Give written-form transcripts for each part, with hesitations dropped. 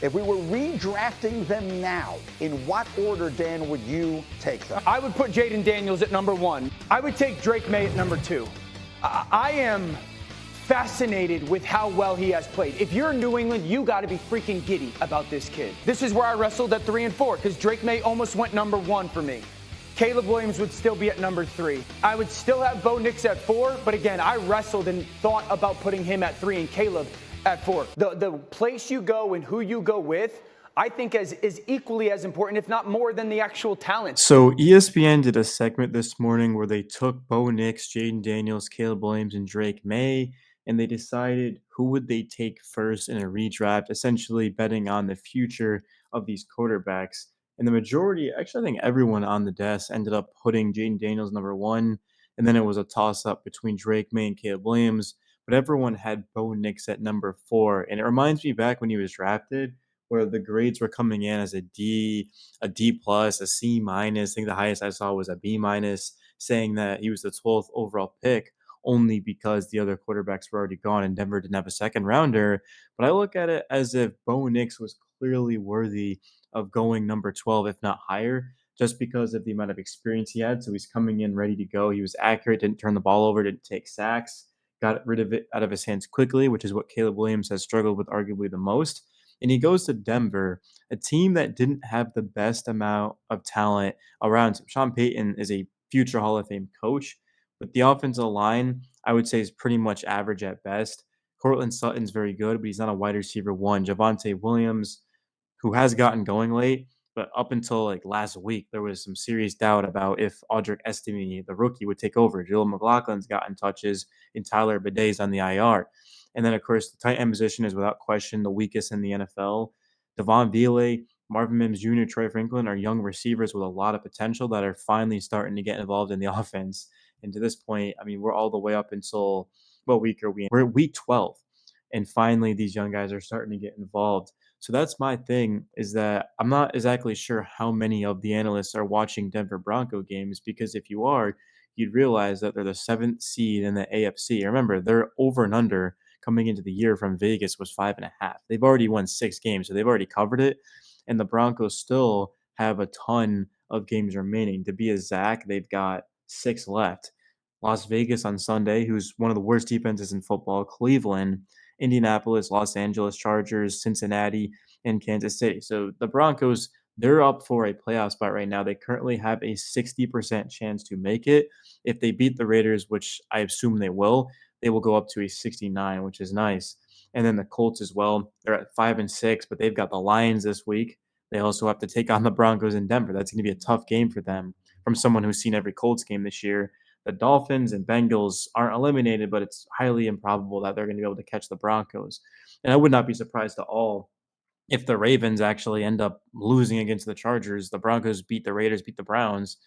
If we were redrafting them now, in what order, Dan, would you take them? I would put Jaden Daniels at number 1. I would take Drake May at number 2. I am fascinated with how well he has played. If you're in New England, you got to be freaking giddy about this kid. This is where I wrestled at 3 and 4 because Drake May almost went number 1 for me. Caleb Williams would still be at number 3. I would still have Bo Nix at 4, but again, I wrestled and thought about putting him at 3 and Caleb at 4. The place you go and who you go with, I think is equally as important, if not more, than the actual talent. So ESPN did a segment this morning where they took Bo Nix, Jaden Daniels, Caleb Williams, and Drake May, and they decided who would they take first in a redraft, essentially betting on the future of these quarterbacks. And the majority, actually, I think everyone on the desk ended up putting Jaden Daniels number 1, and then it was a toss-up between Drake May and Caleb Williams, but everyone had Bo Nix at number 4. And it reminds me back when he was drafted, where the grades were coming in as a D plus, a C minus. I think the highest I saw was a B minus, saying that he was the 12th overall pick only because the other quarterbacks were already gone and Denver didn't have a second rounder. But I look at it as if Bo Nix was clearly worthy of going number 12, if not higher, just because of the amount of experience he had. So he's coming in ready to go. He was accurate, didn't turn the ball over, didn't take sacks, got rid of it out of his hands quickly, which is what Caleb Williams has struggled with arguably the most. And he goes to Denver, a team that didn't have the best amount of talent around him. Sean Payton is a future Hall of Fame coach, but the offensive line, I would say, is pretty much average at best. Cortland Sutton's very good, but he's not a wide receiver 1. Javonte Williams, who has gotten going late, but up until like last week, there was some serious doubt about if Audric Estime, the rookie, would take over. Jill McLaughlin's gotten touches, and Tyler Baday's on the IR. And then, of course, the tight end position is without question the weakest in the NFL. Devon Vile, Marvin Mims Jr., Troy Franklin are young receivers with a lot of potential that are finally starting to get involved in the offense. And to this point, I mean, we're all the way up until, what week are we in? We're at week 12. And finally, these young guys are starting to get involved. So that's my thing, is that I'm not exactly sure how many of the analysts are watching Denver Bronco games, because if you are, you'd realize that they're the 7th seed in the AFC. Remember, they're over and under coming into the year from Vegas was 5.5. They've already won 6 games, so they've already covered it. And the Broncos still have a ton of games remaining. To be exact, they've got 6 left. Las Vegas on Sunday, who's one of the worst defenses in football, Cleveland, Indianapolis, Los Angeles Chargers, Cincinnati, and Kansas City. So the Broncos, they're up for a playoff spot right now. They currently have a 60% chance to make it. If they beat the Raiders, which I assume they will go up to a 69, which is nice. And then the Colts as well. They're at 5-6, but they've got the Lions this week. They also have to take on the Broncos in Denver. That's going to be a tough game for them from someone who's seen every Colts game this year. The Dolphins and Bengals aren't eliminated, but it's highly improbable that they're going to be able to catch the Broncos. And I would not be surprised at all if the Ravens actually end up losing against the Chargers. The Broncos beat the Raiders, beat the Browns,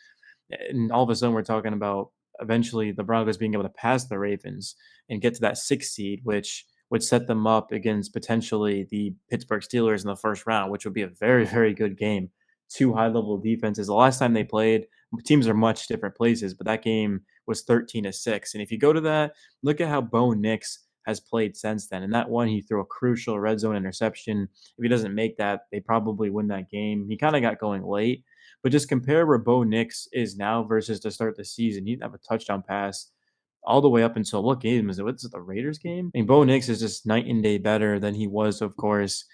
and all of a sudden we're talking about eventually the Broncos being able to pass the Ravens and get to that 6th seed, which would set them up against potentially the Pittsburgh Steelers in the first round, which would be a very, very good game. 2 high-level defenses. The last time they played, teams are much different places, but that game was 13-6. And if you go to that, look at how Bo Nix has played since then. And that one, he threw a crucial red zone interception. If he doesn't make that, they probably win that game. He kind of got going late. But just compare where Bo Nix is now versus to start the season. He didn't have a touchdown pass all the way up until what game is it? What's it, the Raiders game? I mean, Bo Nix is just night and day better than he was, of course,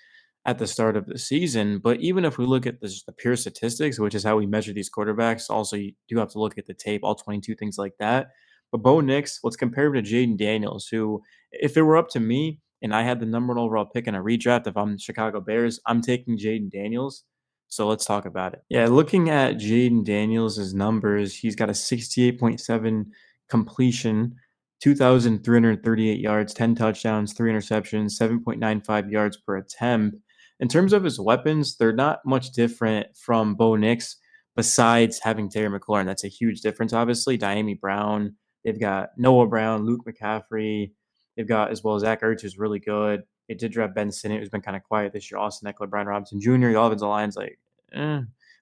at the start of the season. But even if we look at the pure statistics, which is how we measure these quarterbacks, also you do have to look at the tape, all 22, things like that. But Bo Nix, let's compare him to Jaden Daniels, who, if it were up to me and I had the number 1 overall pick in a redraft, if I'm Chicago Bears, I'm taking Jaden Daniels. So let's talk about it. Yeah, looking at Jaden Daniels' numbers, he's got a 68.7 completion, 2,338 yards, 10 touchdowns, 3 interceptions, 7.95 yards per attempt. In terms of his weapons, they're not much different from Bo Nix besides having Terry McLaurin. That's a huge difference, obviously. Diami Brown, they've got Noah Brown, Luke McCaffrey. They've got as well Zach Ertz, who's really good. They did draft Ben Sinnott, who's been kind of quiet this year. Austin Eckler, Brian Robinson Jr. The offensive line's like,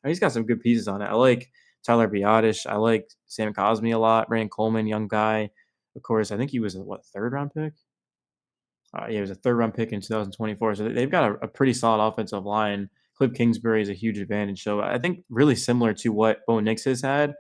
he's got some good pieces on it. I like Tyler Biadasz. I like Sam Cosmi a lot. Brandon Coleman, young guy. Of course, I think he was a, 3rd round pick? He was a third-round pick in 2024, so they've got a pretty solid offensive line. Cliff Kingsbury is a huge advantage. So I think really similar to what Bo Nix has had,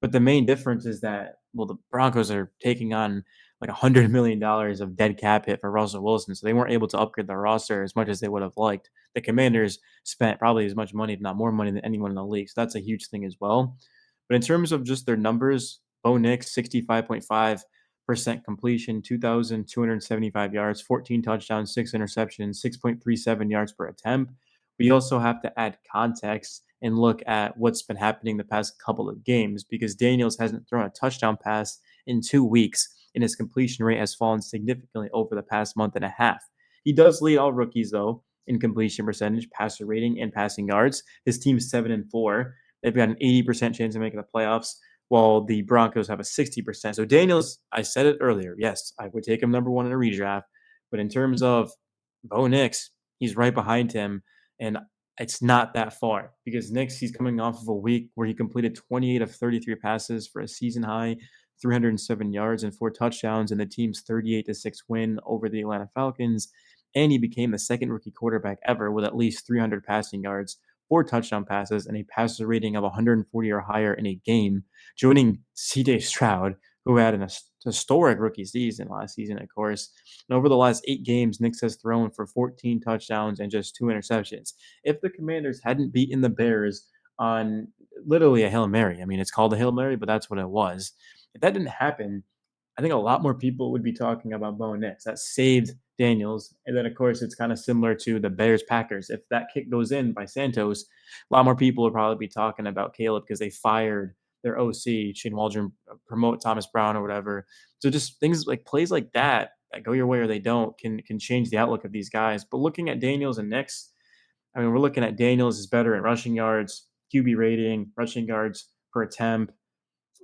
but the main difference is that, well, the Broncos are taking on like $100 million of dead cap hit for Russell Wilson, so they weren't able to upgrade their roster as much as they would have liked. The Commanders spent probably as much money, if not more money, than anyone in the league, so that's a huge thing as well. But in terms of just their numbers, Bo Nix, 65.5% completion, 2,275 yards, 14 touchdowns, 6 interceptions, 6.37 yards per attempt. We also have to add context and look at what's been happening the past couple of games because Daniels hasn't thrown a touchdown pass in 2 weeks, and his completion rate has fallen significantly over the past month and a half. He does lead all rookies, though, in completion percentage, passer rating, and passing yards. His team's 7-4. They've got an 80% chance of making the playoffs, while the Broncos have a 60%. So Daniels, I said it earlier, yes, I would take him number one in a redraft. But in terms of Bo Nix, he's right behind him. And it's not that far because Nix, he's coming off of a week where he completed 28 of 33 passes for a season high, 307 yards and 4 touchdowns in the team's 38-6 win over the Atlanta Falcons. And he became the second rookie quarterback ever with at least 300 passing yards, 4 touchdown passes, and a passer rating of 140 or higher in a game, joining CJ Stroud, who had an historic rookie season last season, of course. And over the last 8 games, Nix has thrown for 14 touchdowns and just 2 interceptions. If the Commanders hadn't beaten the Bears on literally a Hail Mary, I mean, it's called a Hail Mary, but that's what it was. If that didn't happen, I think a lot more people would be talking about Bo Nix. That saved Daniels. And then, of course, it's kind of similar to the Bears Packers. If that kick goes in by Santos, a lot more people would probably be talking about Caleb because they fired their OC, Shane Waldron, promote Thomas Brown or whatever. So just things like plays like that go your way or they don't can change the outlook of these guys. But looking at Daniels and Nix, I mean, we're looking at Daniels is better in rushing yards, QB rating, rushing yards per attempt.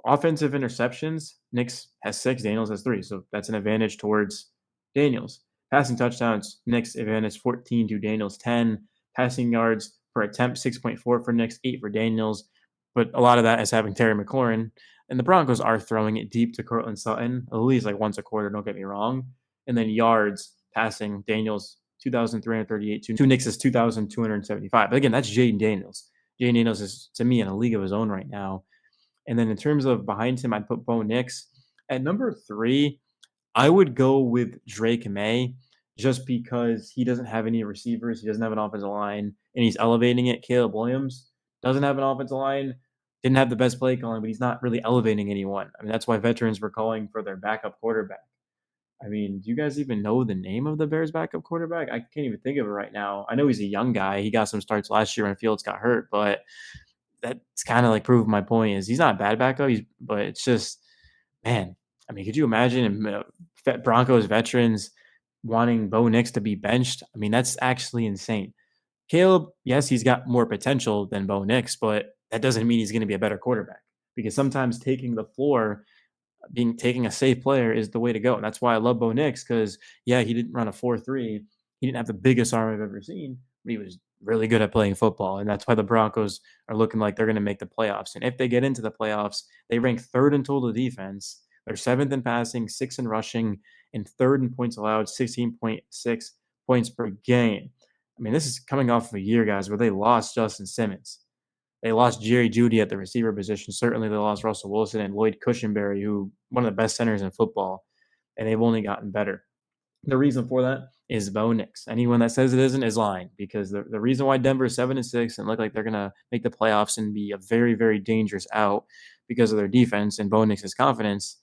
Offensive interceptions, Nix has 6, Daniels has 3. So that's an advantage towards Daniels. Passing touchdowns, Nix advantage 14 to Daniels 10. Passing yards per attempt, 6.4 for Nix, 8 for Daniels. But a lot of that is having Terry McLaurin. And the Broncos are throwing it deep to Cortland Sutton, at least like once a quarter, don't get me wrong. And then yards passing, Daniels 2,338 to Nix's 2,275. But again, that's Jaden Daniels. Jaden Daniels is, to me, in a league of his own right now. And then in terms of behind him, I'd put Bo Nix. At number 3, I would go with Drake May just because he doesn't have any receivers. He doesn't have an offensive line, and he's elevating it. Caleb Williams doesn't have an offensive line, didn't have the best play calling, but he's not really elevating anyone. I mean, that's why veterans were calling for their backup quarterback. I mean, do you guys even know the name of the Bears' backup quarterback? I can't even think of it right now. I know he's a young guy. He got some starts last year when Fields got hurt, but that's kind of like proving my point is he's not a bad backup. But it's just, man, I mean, could you imagine Broncos veterans wanting Bo Nix to be benched? I mean, that's actually insane. Caleb, yes, he's got more potential than Bo Nix, but that doesn't mean he's going to be a better quarterback because sometimes taking the floor, taking a safe player is the way to go. And that's why I love Bo Nix because, yeah, he didn't run a 4.3. He didn't have the biggest arm I've ever seen, but he was really good at playing football. And that's why the Broncos are looking like they're going to make the playoffs. And if they get into the playoffs, they rank 3rd in total defense. They're 7th in passing, 6th in rushing, and 3rd in points allowed, 16.6 points per game. I mean, this is coming off of a year, guys, where they lost Justin Simmons. They lost Jerry Jeudy at the receiver position. Certainly, they lost Russell Wilson and Lloyd Cushenberry, who one of the best centers in football, and they've only gotten better. The reason for that is Bo Nix. Anyone that says it isn't is lying because the reason why Denver is 7-6 and look like they're going to make the playoffs and be a very, very dangerous out because of their defense and Bo Nix's confidence